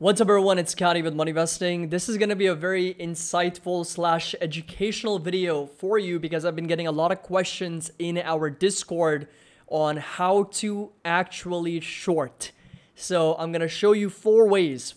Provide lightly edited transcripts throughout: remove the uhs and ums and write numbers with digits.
What's up everyone, it's Scotty with Money Investing. This is going to be a very insightful slash educational video for you because I've been getting a lot of questions in our Discord on how to actually short. So I'm going to show you four ways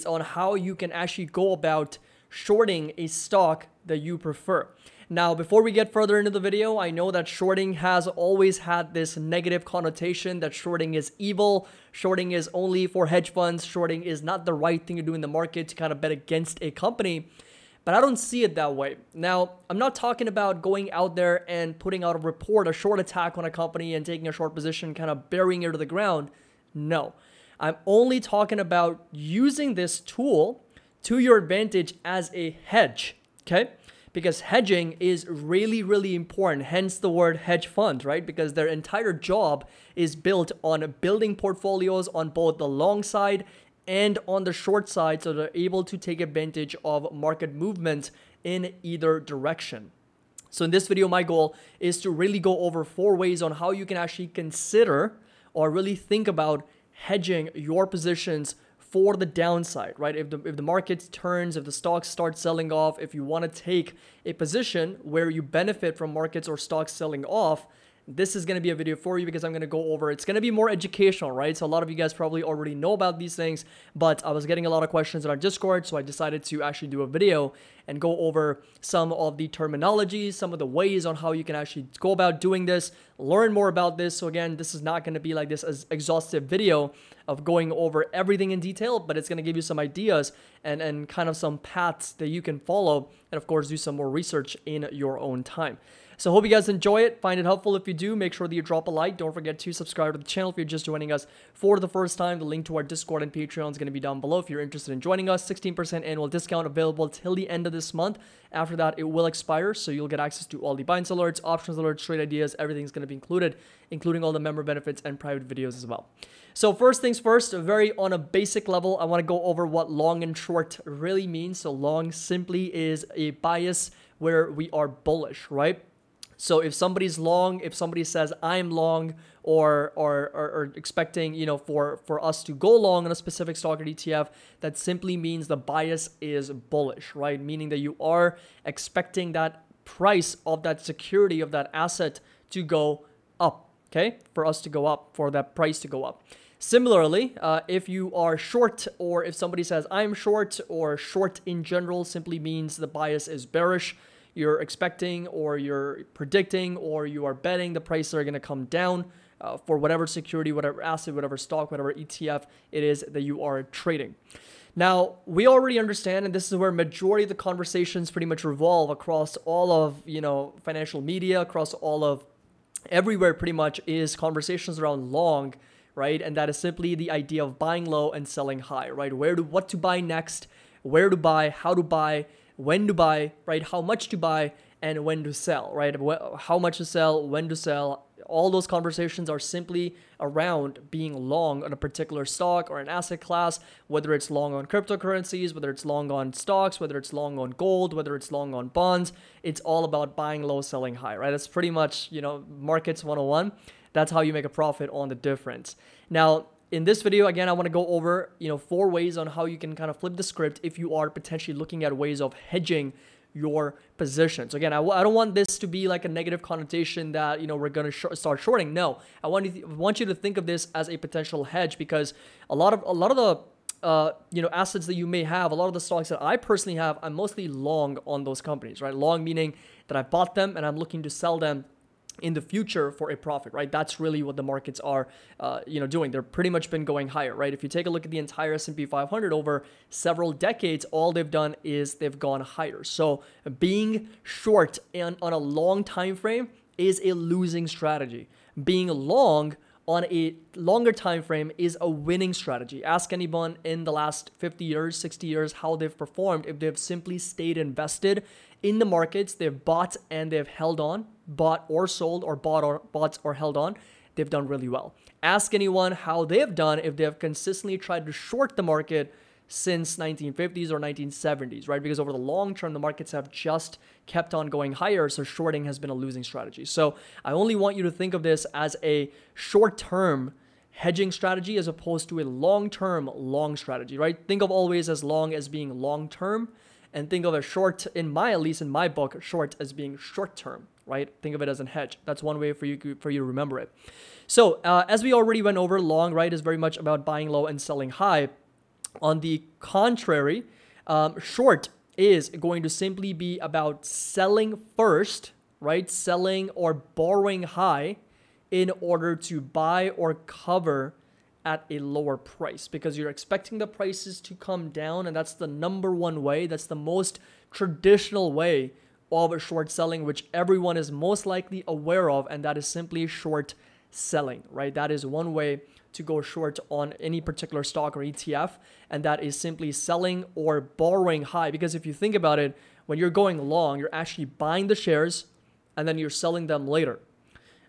on how you can actually go about shorting a stock that you prefer. Now, before we get further into the video, I know that shorting has always had this negative connotation that shorting is evil, shorting is only for hedge funds, shorting is not the right thing to do in the market to kind of bet against a company. But I don't see it that way. Now, I'm not talking about going out there and putting out a report, a short attack on a company and taking a short position, kind of burying it to the ground. No, I'm only talking about using this tool to your advantage as a hedge, okay? Because hedging is really, really important. Hence the word hedge fund, right? Because their entire job is built on building portfolios on both the long side and on the short side, so they're able to take advantage of market movements in either direction. So in this video, my goal is to really go over four ways on how you can actually consider or really think about hedging your positions for the downside, right? If the market turns, if the stocks start selling off, if you want to take a position where you benefit from markets or stocks selling off, this is going to be a video for you because I'm going to go over, it's going to be more educational, right? So a lot of you guys probably already know about these things, but I was getting a lot of questions in our Discord, so I decided to actually do a video and go over some of the terminology, some of the ways on how you can actually go about doing this, learn more about this. So again, this is not going to be like this as exhaustive video of going over everything in detail, but it's going to give you some ideas and kind of some paths that you can follow, and of course do some more research in your own time. So hope you guys enjoy it, find it helpful. If you do, make sure that you drop a like. Don't forget to subscribe to the channel if you're just joining us for the first time. The link to our Discord and Patreon is going to be down below if you're interested in joining us. 16% annual discount available till the end of this month. After that, it will expire, so you'll get access to all the binds alerts, options alerts, trade ideas. Everything's going to be included, including all the member benefits and private videos as well. So first things first, very on a basic level, I want to go over what long and short really means. So long simply is a bias where we are bullish, right? So if somebody's long, if somebody says I'm long or expecting, you know, for us to go long on a specific stock or ETF, that simply means the bias is bullish, right? Meaning that you are expecting that price of that security, of that asset to go up, okay? For us to go up, for that price to go up. Similarly, if you are short, or if somebody says I'm short, or short in general simply means the bias is bearish. You're expecting, or you're predicting, or you are betting the prices are going to come down for whatever security, whatever asset, whatever stock, whatever ETF it is that you are trading. Now, we already understand, and this is where majority of the conversations pretty much revolve across all of, you know, financial media, across all of everywhere pretty much, is conversations around long, right? And that is simply the idea of buying low and selling high, right? What to buy next, where to buy, how to buy, when to buy, right? How much to buy and when to sell, right? How much to sell, when to sell. All those conversations are simply around being long on a particular stock or an asset class, whether it's long on cryptocurrencies, whether it's long on stocks, whether it's long on gold, whether it's long on bonds. It's all about buying low, selling high, right? That's pretty much, you know, markets 101. That's how you make a profit on the difference. Now, in this video, again, I want to go over, you know, four ways on how you can kind of flip the script if you are potentially looking at ways of hedging your positions. Again, I don't want this to be like a negative connotation that, you know, we're going to start shorting. No, I want you to think of this as a potential hedge, because a lot of the you know, assets that you may have, a lot of the stocks that I personally have, I'm mostly long on those companies, right? Long meaning that I bought them and I'm looking to sell them in the future for a profit, right? That's really what the markets are, you know, doing. They're pretty much been going higher, right? If you take a look at the entire S&P 500 over several decades, all they've done is they've gone higher. So being short on a long time frame is a losing strategy. Being long on a longer time frame is a winning strategy. Ask anyone in the last 50 years, 60 years, how they've performed. If they've simply stayed invested in the markets, they've bought and they've held on, bought or sold, or bought or held on, they've done really well. Ask anyone how they've done if they have consistently tried to short the market since 1950s or 1970s, right? Because over the long term, the markets have just kept on going higher, so shorting has been a losing strategy. So I only want you to think of this as a short-term hedging strategy as opposed to a long-term long strategy, right? Think of always as long as being long-term, and think of a short, at least in my book, short as being short-term, right? Think of it as a hedge. That's one way for you to remember it. So as we already went over, long, right, is very much about buying low and selling high. On the contrary, short is going to simply be about selling first, right? Selling or borrowing high in order to buy or cover at a lower price, because you're expecting the prices to come down, and that's the number one way. That's the most traditional way of short selling, which everyone is most likely aware of, and that is simply short selling, right? That is one way to go short on any particular stock or ETF, and that is simply selling or borrowing high. Because if you think about it, when you're going long, you're actually buying the shares and then you're selling them later.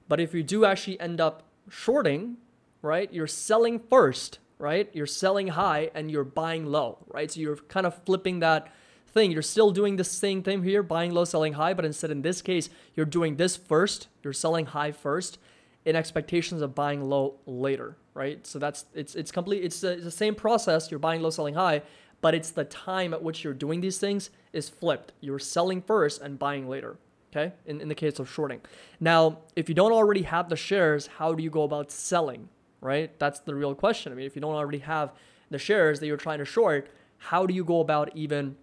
But if you do actually end up shorting, right, you're selling first, right? You're selling high and you're buying low, right? So you're kind of flipping that thing. You're still doing the same thing here, buying low, selling high, but instead in this case, you're doing this first. You're selling high first in expectations of buying low later, right? So it's the same process. You're buying low, selling high, but it's the time at which you're doing these things is flipped. You're selling first and buying later. Okay, in the case of shorting. Now, if you don't already have the shares, how do you go about selling, right? That's the real question. I mean, if you don't already have the shares that you're trying to short, how do you go about even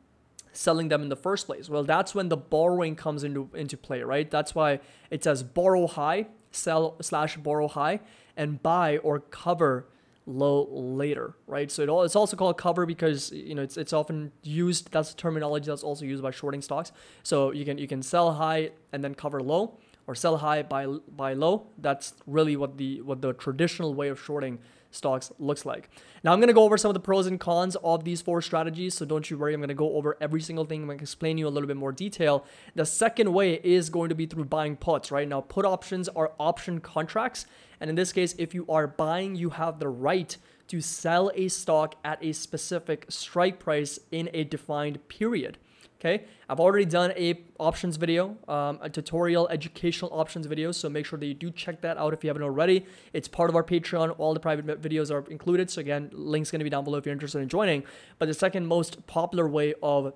selling them in the first place? Well, that's when the borrowing comes into play, right? That's why it says borrow high, sell/borrow high, and buy or cover low later, right? So it's also called cover because, you know, it's often used. That's the terminology that's also used by shorting stocks. So you can sell high and then cover low, or sell high, buy low. That's really what the traditional way of shorting stocks looks like. Now I'm going to go over some of the pros and cons of these 4 strategies, so don't you worry. I'm going to go over every single thing. I'm going to explain you a little bit more detail. The second way is going to be through buying puts, right? Now, put options are option contracts, and in this case, if you are buying, you have the right to sell a stock at a specific strike price in a defined period. Okay, I've already done a options video, a tutorial educational options video, so make sure that you do check that out if you haven't already. It's part of our Patreon. All the private videos are included, so again, link's going to be down below if you're interested in joining. But the second most popular way of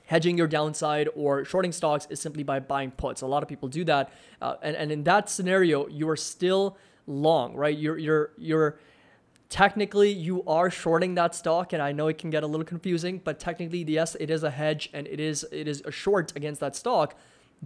hedging your downside or shorting stocks is simply by buying puts. A lot of people do that, and in that scenario, you are still long, right? Technically, you are shorting that stock, and I know it can get a little confusing, but technically, yes, it is a hedge and it is a short against that stock,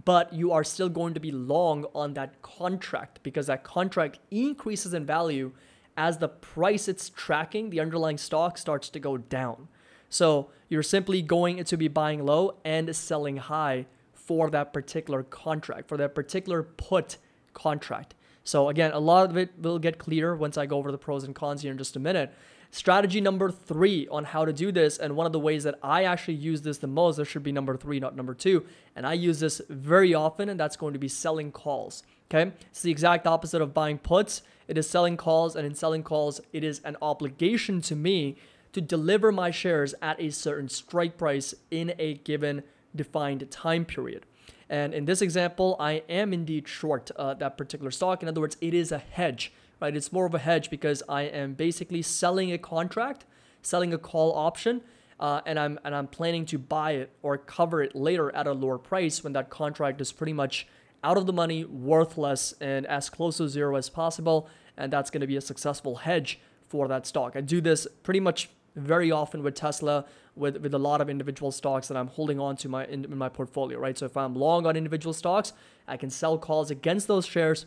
but you are still going to be long on that contract because that contract increases in value as the price it's tracking, the underlying stock, starts to go down. So you're simply going to be buying low and selling high for that particular contract, for that particular put contract. So again, a lot of it will get clear once I go over the pros and cons here in just a minute. Strategy number 3 on how to do this, and one of the ways that I actually use this the most, there should be number 3, not number 2, and I use this very often, and that's going to be selling calls. Okay, it's the exact opposite of buying puts. It is selling calls, and in selling calls, it is an obligation to me to deliver my shares at a certain strike price in a given defined time period. And in this example, I am indeed short that particular stock. In other words, it is a hedge, right? It's more of a hedge because I am basically selling a contract, selling a call option, and I'm planning to buy it or cover it later at a lower price when that contract is pretty much out of the money, worthless, and as close to zero as possible. And that's going to be a successful hedge for that stock. I do this pretty much very often with Tesla, with a lot of individual stocks that I'm holding on to in my portfolio, right? So if I'm long on individual stocks, I can sell calls against those shares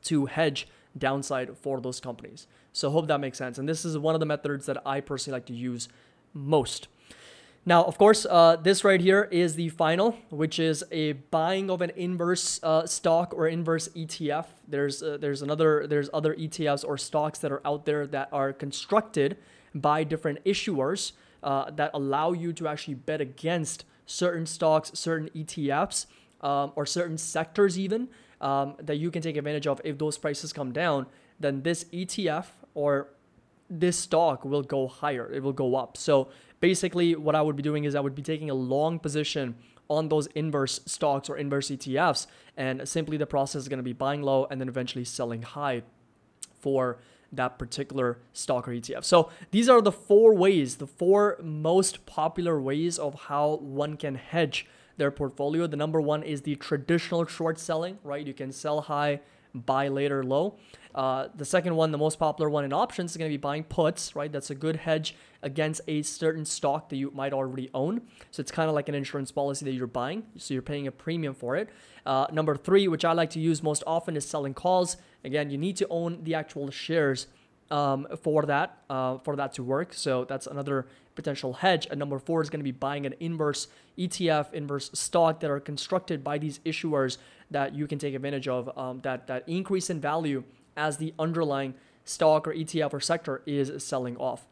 to hedge downside for those companies. So hope that makes sense. And this is one of the methods that I personally like to use most. Now, of course, this right here is the final, which is a buying of an inverse stock or inverse ETF. There's other ETFs or stocks that are out there that are constructed by different issuers that allow you to actually bet against certain stocks, certain ETFs, or certain sectors even that you can take advantage of. If those prices come down, then this ETF or this stock will go higher. It will go up. So basically what I would be doing is I would be taking a long position on those inverse stocks or inverse ETFs, and simply the process is going to be buying low and then eventually selling high for that particular stock or ETF. So these are the four ways, the four most popular ways of how one can hedge their portfolio. The number one is the traditional short selling, right? You can sell high, buy later low. The second one, the most popular one in options, is going to be buying puts, right? That's a good hedge against a certain stock that you might already own. So it's kind of like an insurance policy that you're buying. So you're paying a premium for it. Number three, which I like to use most often, is selling calls. Again, you need to own the actual shares for that to work. So that's another potential hedge. And number four is going to be buying an inverse ETF, inverse stock that are constructed by these issuers that you can take advantage of, that increase in value as the underlying stock or ETF or sector is selling off.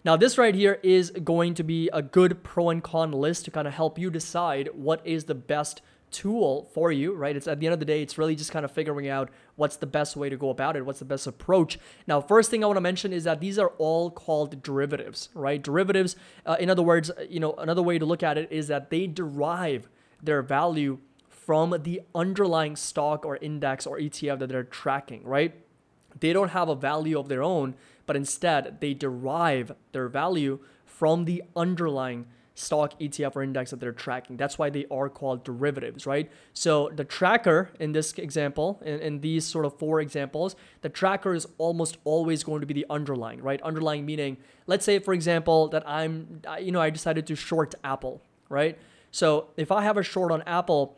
Now, this right here is going to be a good pro and con list to kind of help you decide what is the best tool for you, right? It's at the end of the day, it's really just kind of figuring out what's the best way to go about it, what's the best approach. Now, first thing I want to mention is that these are all called derivatives, right? Derivatives, in other words, another way to look at it is that they derive their value from the underlying stock or index or ETF that they're tracking, right? They don't have a value of their own, but instead they derive their value from the underlying stock, ETF, or index that they're tracking. That's why they are called derivatives, right? So the tracker in this example, in these sort of four examples, the tracker is almost always going to be the underlying, right? Underlying meaning, let's say, for example, that I decided to short Apple, right? So if I have a short on Apple,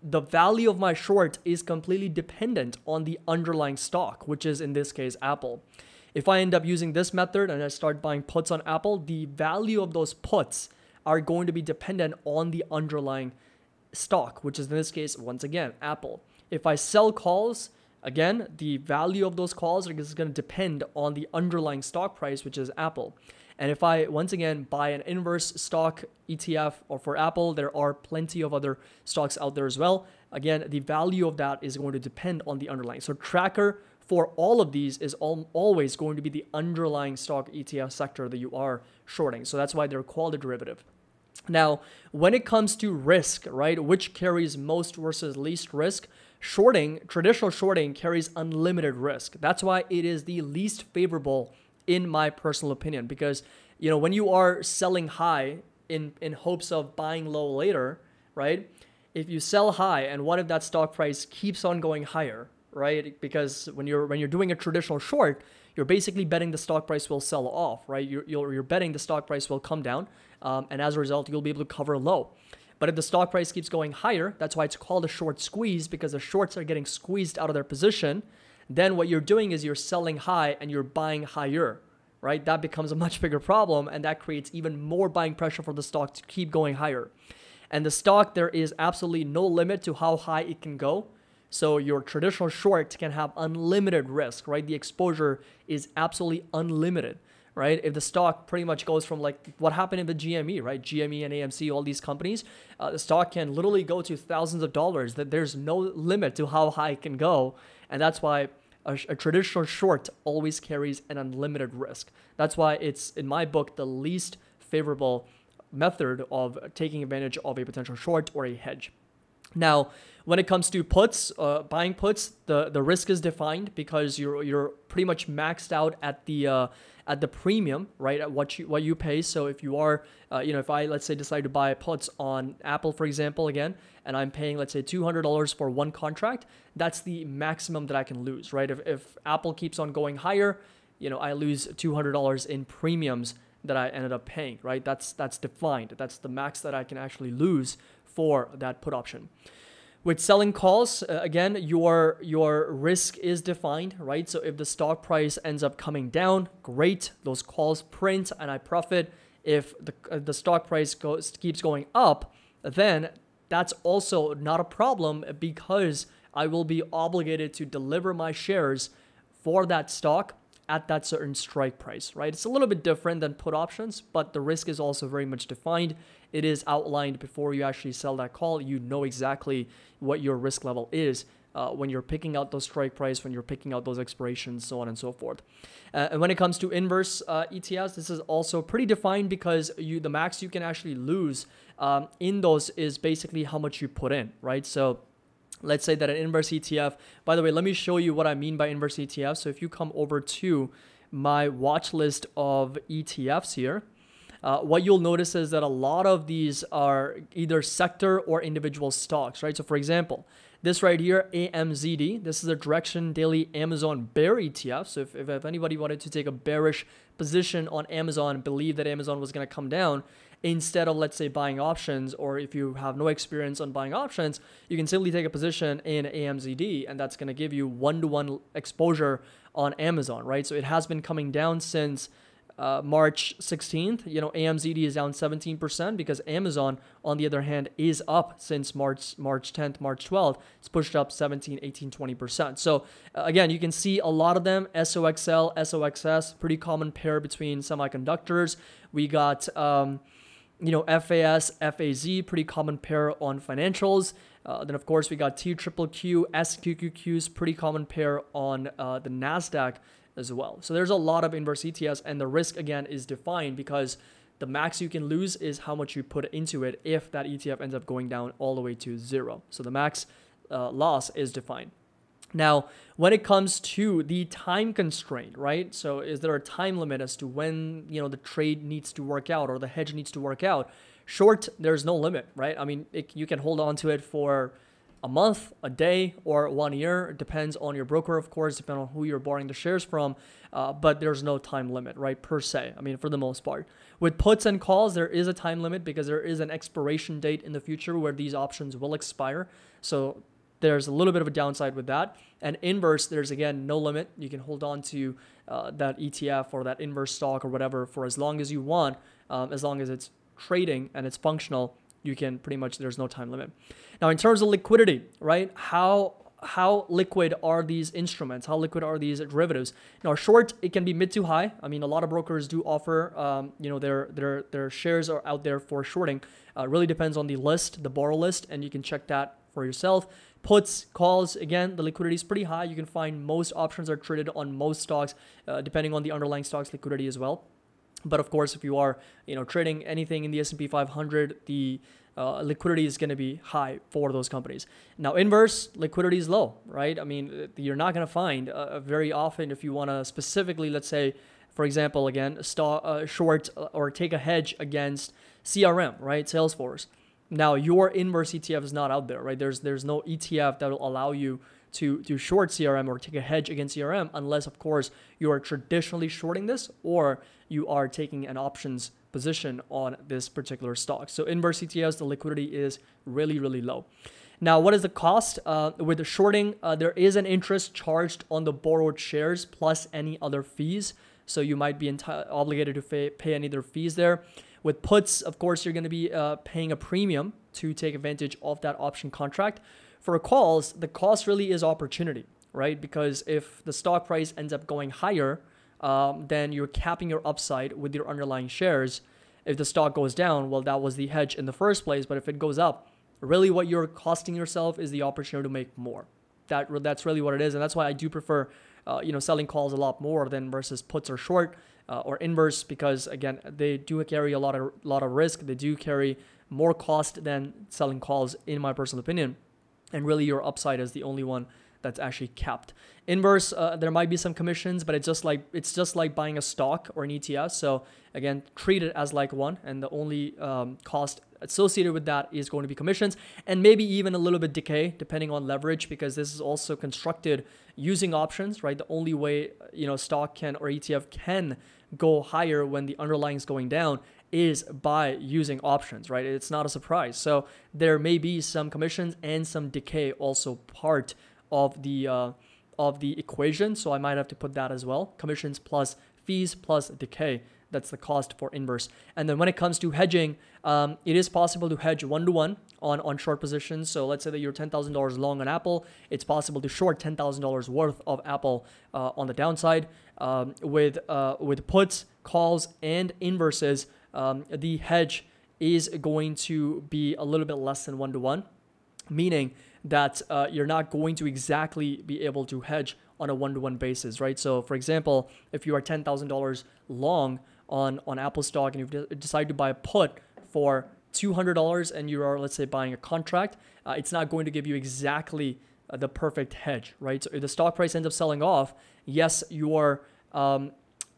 the value of my short is completely dependent on the underlying stock, which is in this case Apple. If I end up using this method and I start buying puts on Apple, the value of those puts are going to be dependent on the underlying stock, which is in this case, once again, Apple. If I sell calls, again, the value of those calls is going to depend on the underlying stock price, which is Apple. And if I, once again, buy an inverse stock ETF or for Apple, there are plenty of other stocks out there as well. Again, the value of that is going to depend on the underlying. So tracker for all of these is always going to be the underlying stock ETF sector that you are shorting. So that's why they're called a derivative. Now, when it comes to risk, right, which carries most versus least risk, traditional shorting carries unlimited risk. That's why it is the least favorable in my personal opinion, because when you are selling high in hopes of buying low later, right? If you sell high and what if that stock price keeps on going higher, right? Because when you're doing a traditional short, you're basically betting the stock price will sell off, right? You're betting the stock price will come down, and as a result, you'll be able to cover low. But if the stock price keeps going higher, that's why it's called a short squeeze, because the shorts are getting squeezed out of their position. Then what you're doing is you're selling high and you're buying higher, right? That becomes a much bigger problem, and that creates even more buying pressure for the stock to keep going higher. And the stock, there is absolutely no limit to how high it can go. So your traditional short can have unlimited risk, right? The exposure is absolutely unlimited, right? If the stock pretty much goes from like what happened in the GME, right? GME and AMC, all these companies, the stock can literally go to thousands of dollars. That there's no limit to how high it can go. And that's why a traditional short always carries an unlimited risk. That's why it's, in my book, the least favorable method of taking advantage of a potential short or a hedge. Now, when it comes to puts, buying puts, the risk is defined because you're pretty much maxed out at the premium, right? At what you pay. So if you are, if I, let's say, decide to buy puts on Apple, for example, again, and I'm paying, let's say, $200 for one contract, that's the maximum that I can lose, right? If Apple keeps on going higher, I lose $200 in premiums that I ended up paying, right? That's defined. That's the max that I can actually lose for that put option. With selling calls, again, your risk is defined, right? So if the stock price ends up coming down, great, those calls print and I profit. If the stock price keeps going up, then that's also not a problem because I will be obligated to deliver my shares for that stock at that certain strike price, right? It's a little bit different than put options, but the risk is also very much defined. It is outlined before you actually sell that call. You know exactly what your risk level is when you're picking out those strike price, when you're picking out those expirations, so on and so forth. And when it comes to inverse ETFs, this is also pretty defined because the max you can actually lose in those is basically how much you put in, right? So let's say that an inverse ETF, by the way, let me show you what I mean by inverse ETF. So if you come over to my watch list of ETFs here, what you'll notice is that a lot of these are either sector or individual stocks, right? So for example, this right here, AMZD, this is a direction daily Amazon bear ETF. So if anybody wanted to take a bearish position on Amazon, believe that Amazon was going to come down, instead of, let's say, buying options, or if you have no experience on buying options, you can simply take a position in AMZD, and that's going to give you 1-to-1 exposure on Amazon, right? So it has been coming down since March 16th. You know, AMZD is down 17% because Amazon, on the other hand, is up since March 10th, March 12th. It's pushed up 17, 18, 20%. So again, you can see a lot of them, SOXL, SOXS, pretty common pair between semiconductors. We got, you know, FAS, FAZ, pretty common pair on financials. Then, of course, we got TQQQ, SQQQs, pretty common pair on the NASDAQ as well. So there's a lot of inverse ETFs, and the risk, again, is defined because the max you can lose is how much you put into it if that ETF ends up going down all the way to zero. So the max loss is defined. Now, when it comes to the time constraint, right? So is there a time limit as to when, you know, the trade needs to work out or the hedge needs to work out? Short, there's no limit, right? I mean, you can hold on to it for a month, a day, or 1 year. It depends on your broker, of course, depending on who you're borrowing the shares from. But there's no time limit, right, per se. I mean, for the most part. With puts and calls, there is a time limit because there is an expiration date in the future where these options will expire. So there's a little bit of a downside with that. And inverse, there's, again, no limit. You can hold on to that ETF or that inverse stock or whatever for as long as you want, as long as it's trading and it's functional. You can pretty much, there's no time limit. Now, in terms of liquidity, right, how liquid are these instruments? How liquid are these derivatives? Now, short, it can be mid to high. I mean, a lot of brokers do offer, you know, their shares are out there for shorting. Really depends on the list, the borrow list, and you can check that for yourself. Puts, calls, again, the liquidity is pretty high. You can find most options are traded on most stocks, depending on the underlying stock's liquidity as well. But of course, if you are, you know, trading anything in the S&P 500, the liquidity is going to be high for those companies. Now, inverse, liquidity is low, right? I mean, you're not going to find very often if you want to specifically, let's say, for example, again, short or take a hedge against CRM, right? Salesforce. Now, your inverse ETF is not out there, right? There's no ETF that will allow you to short CRM or take a hedge against CRM unless, of course, you are traditionally shorting this or you are taking an options position on this particular stock. So inverse ETFs, the liquidity is really, really low. Now, what is the cost? With the shorting, there is an interest charged on the borrowed shares plus any other fees. So you might be obligated to pay any other fees there. With puts, of course, you're going to be paying a premium to take advantage of that option contract. For calls, the cost really is opportunity, right? Because if the stock price ends up going higher, then you're capping your upside with your underlying shares. If the stock goes down, well, that was the hedge in the first place. But if it goes up, really what you're costing yourself is the opportunity to make more. That's really what it is. And that's why I do prefer, you know, selling calls a lot more than versus puts or short or inverse, because again, they do carry a lot of risk. They do carry more cost than selling calls, in my personal opinion. And really your upside is the only one that's actually capped. Inverse, there might be some commissions, but it's just like buying a stock or an ETF. So again, treat it as like one, and the only cost associated with that is going to be commissions, and maybe even a little bit decay depending on leverage, because this is also constructed using options, right? The only way, you know, stock can or ETF can go higher when the underlying is going down is by using options, right? It's not a surprise. So there may be some commissions and some decay also part of the equation. So I might have to put that as well. Commissions plus fees plus decay. That's the cost for inverse. And then when it comes to hedging, it is possible to hedge 1-to-1 on short positions. So let's say that you're $10,000 long on Apple. It's possible to short $10,000 worth of Apple on the downside. With puts, calls, and inverses, the hedge is going to be a little bit less than 1-to-1, meaning that you're not going to exactly be able to hedge on a 1-to-1 basis, right? So for example, if you are $10,000 long on Apple stock and you decide to buy a put for $200 and you are, let's say, buying a contract, it's not going to give you exactly the perfect hedge, right? So if the stock price ends up selling off, yes, your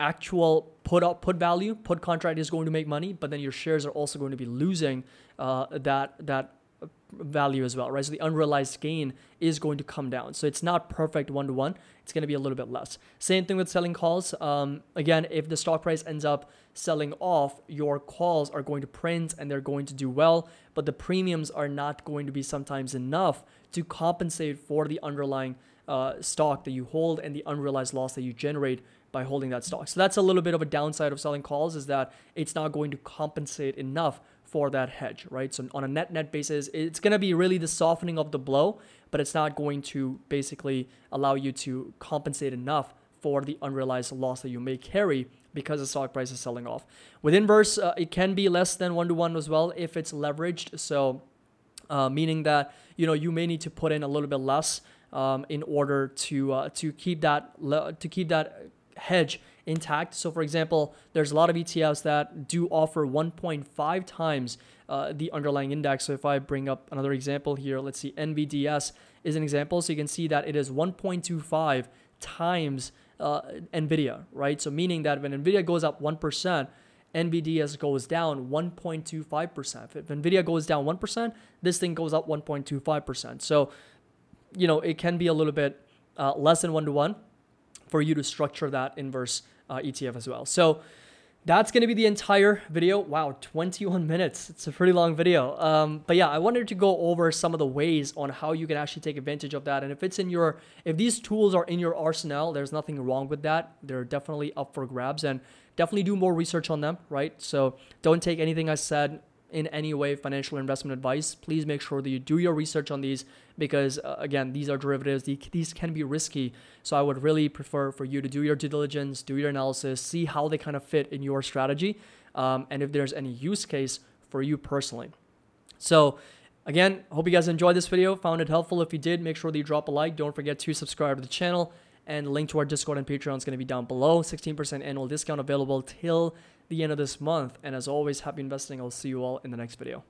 actual put value, put contract is going to make money, but then your shares are also going to be losing that value as well, right? So the unrealized gain is going to come down. So it's not perfect one-to-one. It's going to be a little bit less. Same thing with selling calls. Again, if the stock price ends up selling off, your calls are going to print and they're going to do well, but the premiums are not going to be sometimes enough to compensate for the underlying stock that you hold and the unrealized loss that you generate by holding that stock. So that's a little bit of a downside of selling calls, is that it's not going to compensate enough for that hedge, right? So on a net basis, it's going to be really the softening of the blow, but it's not going to basically allow you to compensate enough for the unrealized loss that you may carry because the stock price is selling off. With inverse, it can be less than one-to-one as well if it's leveraged. So meaning that, you may need to put in a little bit less in order to keep that hedge intact. So for example, there's a lot of ETFs that do offer 1.5 times the underlying index. So if I bring up another example here, let's see, NVDS is an example. So you can see that it is 1.25 times NVIDIA, right? So meaning that when NVIDIA goes up 1%, NVDS goes down 1.25%. If NVIDIA goes down 1%, this thing goes up 1.25%. So, it can be a little bit less than one-to-one for you to structure that inverse ETF as well. So that's going to be the entire video. Wow, 21 minutes. It's a pretty long video. But yeah, I wanted to go over some of the ways on how you can actually take advantage of that. And if these tools are in your arsenal, there's nothing wrong with that. They're definitely up for grabs, and definitely do more research on them, right? So don't take anything I said in any way financial investment advice. Please make sure that you do your research on these, because again, these are derivatives. These can be risky. So I would really prefer for you to do your due diligence, do your analysis, see how they kind of fit in your strategy, and if there's any use case for you personally. So again, hope you guys enjoyed this video, found it helpful. If you did, make sure that you drop a like. Don't forget to subscribe to the channel, and link to our Discord and Patreon is going to be down below. 16% annual discount available till the end of this month. And as always, happy investing. I'll see you all in the next video.